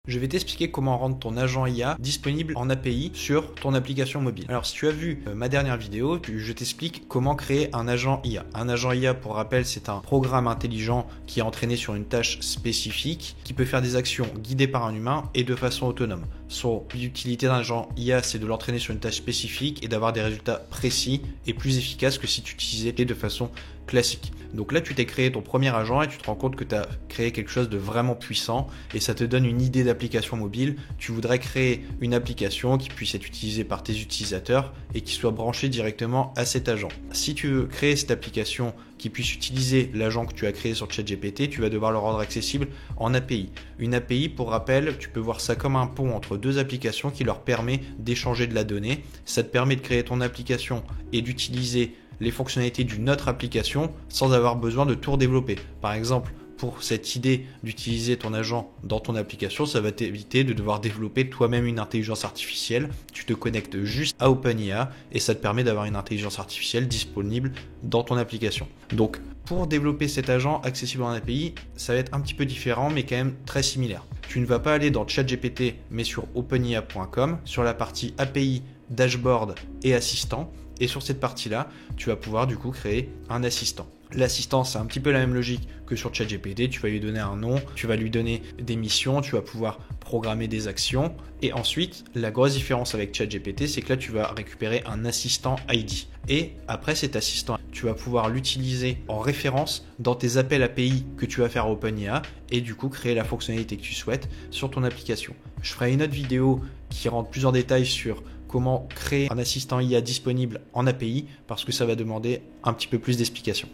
Je vais t'expliquer comment rendre ton agent IA disponible en API sur ton application mobile. Alors si tu as vu ma dernière vidéo, je t'explique comment créer un agent IA. Un agent IA, pour rappel, c'est un programme intelligent qui est entraîné sur une tâche spécifique, qui peut faire des actions guidées par un humain et de façon autonome. L'utilité d'un agent IA, c'est de l'entraîner sur une tâche spécifique et d'avoir des résultats précis et plus efficaces que si tu utilisais de façon classique. Donc là, tu t'es créé ton premier agent et tu te rends compte que tu as créé quelque chose de vraiment puissant et ça te donne une idée d'application mobile. Tu voudrais créer une application qui puisse être utilisée par tes utilisateurs et qui soit branchée directement à cet agent. Si tu veux créer cette application qui puisse utiliser l'agent que tu as créé sur ChatGPT, tu vas devoir le rendre accessible en API. Une API, pour rappel, tu peux voir ça comme un pont entre deux applications qui leur permet d'échanger de la donnée. Ça te permet de créer ton application et d'utiliser les fonctionnalités d'une autre application sans avoir besoin de tout redévelopper. Par exemple, pour cette idée d'utiliser ton agent dans ton application, ça va t'éviter de devoir développer toi-même une intelligence artificielle. Tu te connectes juste à OpenIA et ça te permet d'avoir une intelligence artificielle disponible dans ton application. Donc, pour développer cet agent accessible en API, ça va être un petit peu différent mais quand même très similaire. Tu ne vas pas aller dans ChatGPT mais sur openia.com, sur la partie API, dashboard et assistant. Et sur cette partie-là, tu vas pouvoir du coup créer un assistant. L'assistant, c'est un petit peu la même logique que sur ChatGPT. Tu vas lui donner un nom, tu vas lui donner des missions, tu vas pouvoir programmer des actions. Et ensuite, la grosse différence avec ChatGPT, c'est que là, tu vas récupérer un assistant ID. Et après cet assistant, tu vas pouvoir l'utiliser en référence dans tes appels API que tu vas faire à OpenIA et du coup créer la fonctionnalité que tu souhaites sur ton application. Je ferai une autre vidéo qui rentre plus en détail sur comment créer un assistant IA disponible en API parce que ça va demander un petit peu plus d'explications.